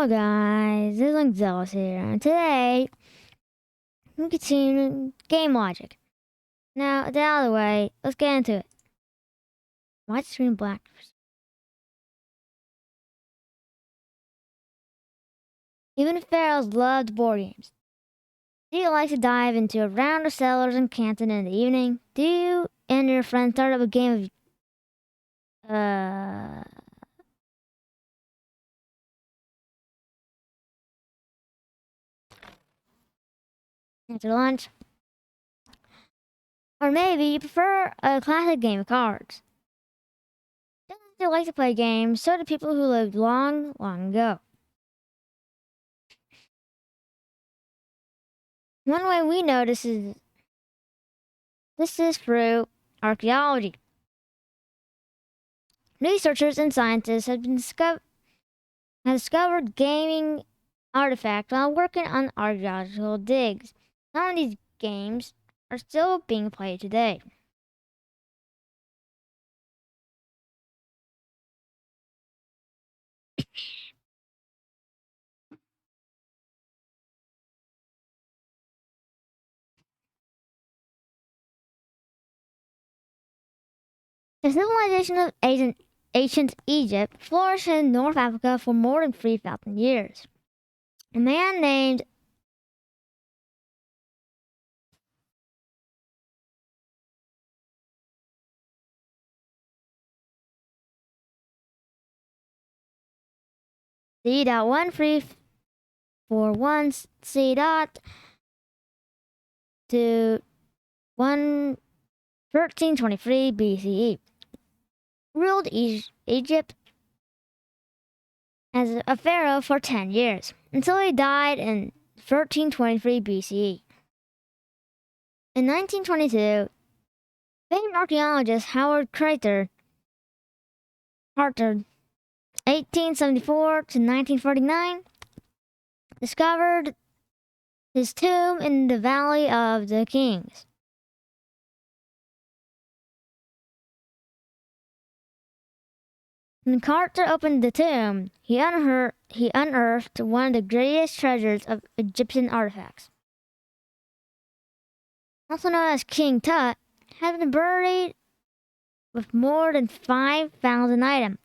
Hello guys, this is Zealous here, and today we continue game logic. Now, the other way, let's get into it. Why screen black? Even if Pharaohs loved board games, do you like to dive into a round of Settlers in Canton in the evening? Do you and your friends start up a game of after lunch? Or maybe you prefer a classic game of cards. Just as you like to play games, so do people who lived long, long ago. One way we notice is this is through archaeology. Researchers and scientists have discovered gaming artifacts while working on archaeological digs. Some of these games are still being played today. The civilization of ancient Egypt flourished in North Africa for more than 3,000 years. A man named C.1341 C. to 1323 BCE ruled Egypt as a pharaoh for 10 years, until he died in 1323 BCE. In 1922, famed archaeologist Howard Carter, 1874 to 1949, discovered his tomb in the Valley of the Kings. When Carter opened the tomb, he unearthed one of the greatest treasures of Egyptian artifacts. Also known as King Tut, had been buried with more than 5,000 items,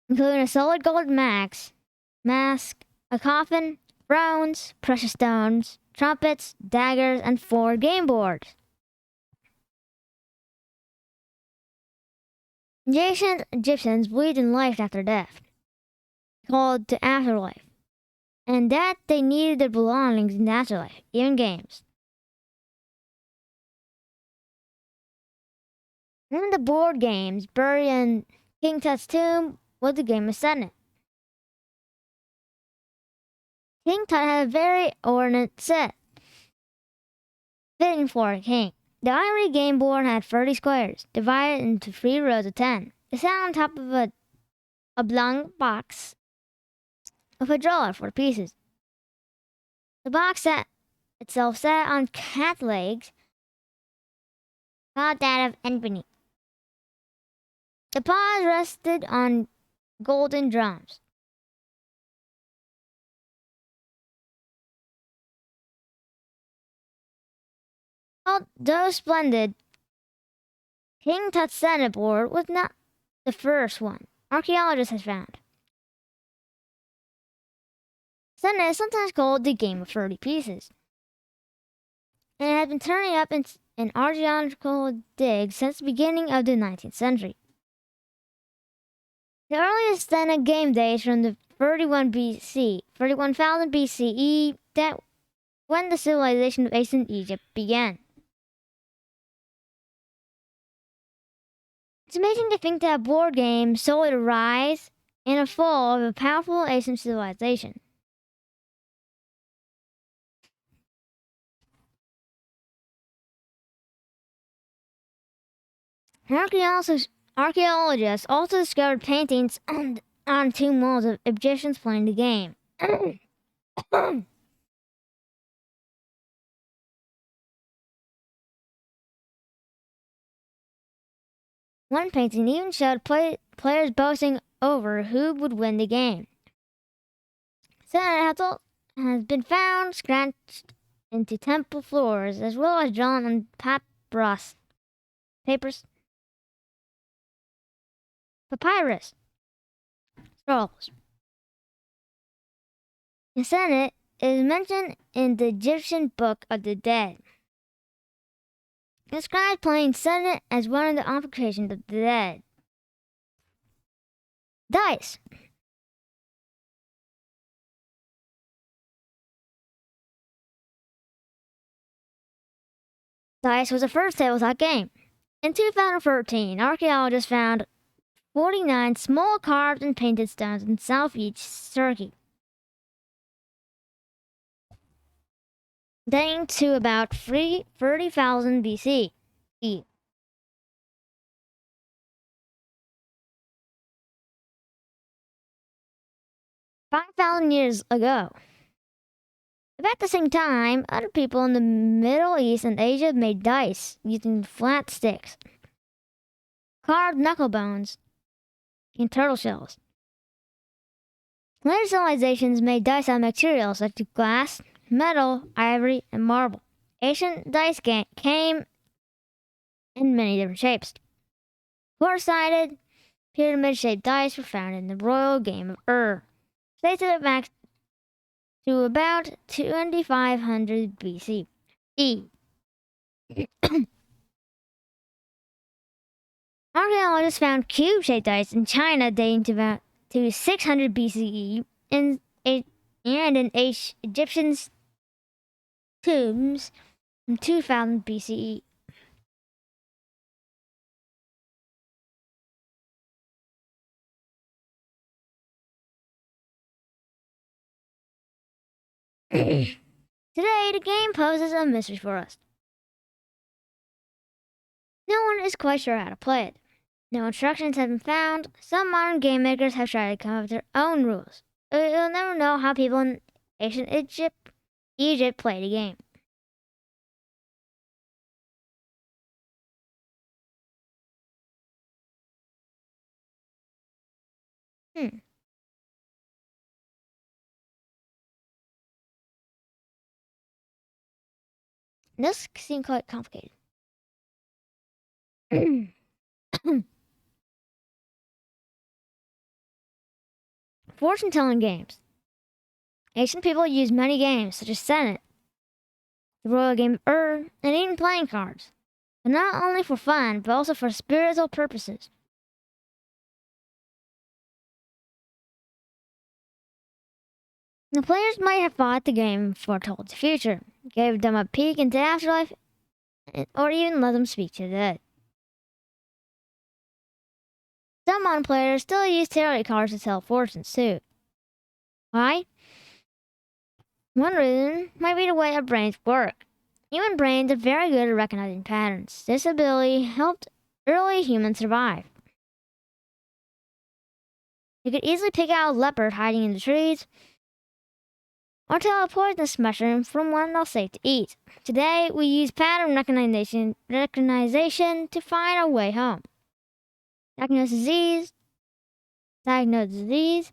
including a solid gold mask, a coffin, thrones, precious stones, trumpets, daggers, and 4 game boards. The ancient Egyptians believed in life after death, called the afterlife, and that they needed their belongings in the afterlife, even games. One of the board games buried in King Tut's tomb was the game of Senet. King Tut had a very ornate set, fitting for a king. The ivory game board had 30 squares, divided into 3 rows of 10. It sat on top of a oblong box with a drawer for the pieces. The box itself sat on cat legs, about that of ebony. The paws rested on golden drums. Although splendid, King Tut's Senet board was not the first one archaeologists had found. Senet is sometimes called the game of 30 pieces, and it has been turning up in archaeological digs since the beginning of the 19th century. The earliest Senet game dates from the 31,000 BCE, that when the civilization of ancient Egypt began. It's amazing to think that a board game saw the rise and a fall of a powerful ancient civilization. Archaeologists also discovered paintings on tomb walls of Egyptians playing the game. One painting even showed players boasting over who would win the game. Senate has been found scratched into temple floors as well as drawn on papyrus. Papyrus scrolls. The Senate is mentioned in the Egyptian Book of the Dead. It describes playing Senate as one of the occupations of the dead. Dice. Dice was the first tabletop game. In 2013, archaeologists found 49 small carved and painted stones in southeast Turkey, dating to about 30,000 BC. 5,000 years ago. About the same time, other people in the Middle East and Asia made dice using flat sticks, carved knuckle bones, and turtle shells. Later civilizations made dice out of materials such as glass, metal, ivory, and marble. Ancient dice came in many different shapes. Four-sided, pyramid-shaped dice were found in the royal game of Ur, dated back to about 2500 BC. Archaeologists found cube-shaped dice in China dating to 600 BCE and in Egyptian tombs from 2000 BCE. Today, the game poses a mystery for us. No one is quite sure how to play it. No instructions have been found. Some modern game makers have tried to come up with their own rules. You'll never know how people in ancient Egypt played the game. This seems quite complicated. Fortune-telling games. Ancient people used many games, such as Senate, the royal game of Ur, and even playing cards, but not only for fun, but also for spiritual purposes. The players might have thought the game foretold the future, gave them a peek into the afterlife, or even let them speak to the dead. Some modern players still use tarot cards to tell fortunes too. Why? One reason might be the way our brains work. Human brains are very good at recognizing patterns. This ability helped early humans survive. You could easily pick out a leopard hiding in the trees, or tell a poisonous mushroom from one that's safe to eat. Today, we use pattern recognition to find our way home. Diagnose disease, and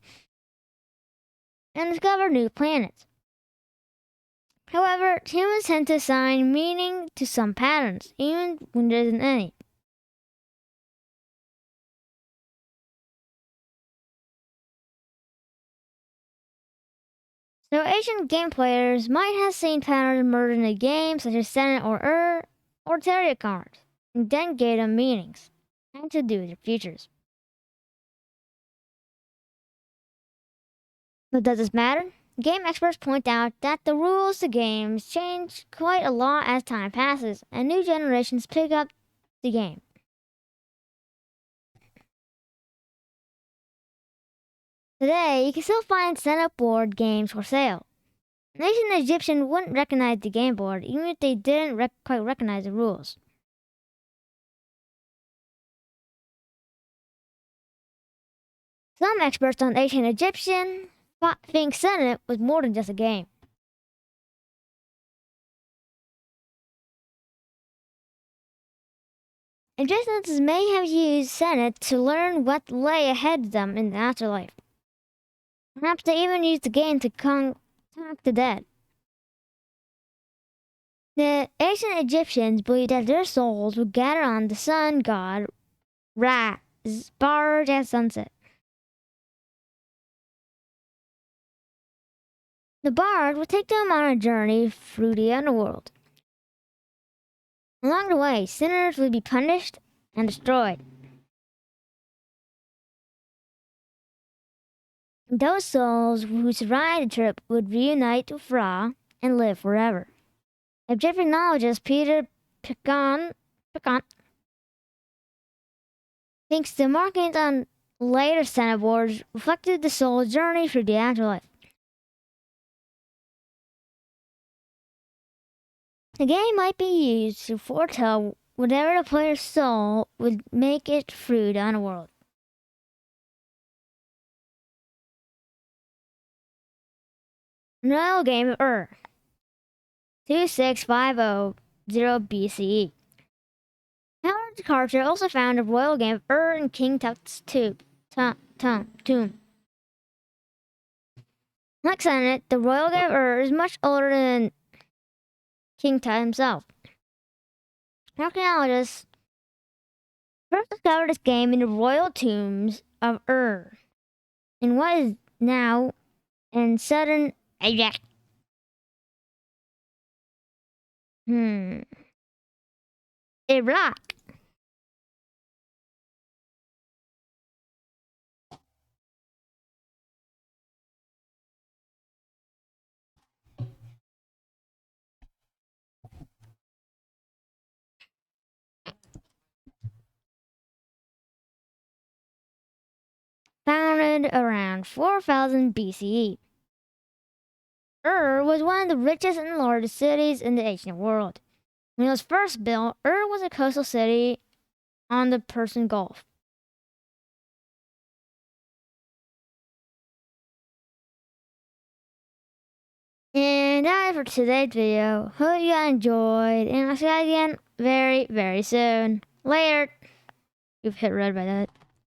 discover new planets. However, humans tend to assign meaning to some patterns, even when there isn't any. So ancient game players might have seen patterns emerge in a game such as Senate or Ur or tarot cards, and then gave them meanings and to do with their futures. But does this matter? Game experts point out that the rules to games change quite a lot as time passes and new generations pick up the game. Today, you can still find Senate board games for sale. An ancient Egyptian wouldn't recognize the game board even if they didn't quite recognize the rules. Some experts on ancient Egyptian think Senate was more than just a game. Egyptians may have used Senate to learn what lay ahead of them in the afterlife. Perhaps they even used the game to contact the dead. The ancient Egyptians believed that their souls would gather on the sun god Ra's barge at sunset. The barge would take them on a journey through the underworld. Along the way, sinners would be punished and destroyed. Those souls who survived the trip would reunite with Ra and live forever. Egyptologist Peter Picon thinks the markings on later Senate boards reflected the soul's journey through the afterlife. The game might be used to foretell whatever the player's soul would make it through the underworld. Royal Game of Ur, 26500 BCE. Howard Carter also found a royal game of Ur in King Tut's tomb. Like Senate, the royal game of Ur is much older than King Tut himself. Archaeologists first discovered this game in the royal tombs of Ur, in what is now in southern Iraq. Iraq. Founded around 4000 BCE. Ur was one of the richest and largest cities in the ancient world. When it was first built, Ur was a coastal city on the Persian Gulf. And that is for today's video. Hope you enjoyed, and I'll see you again very, very soon. Later. You've hit red by that.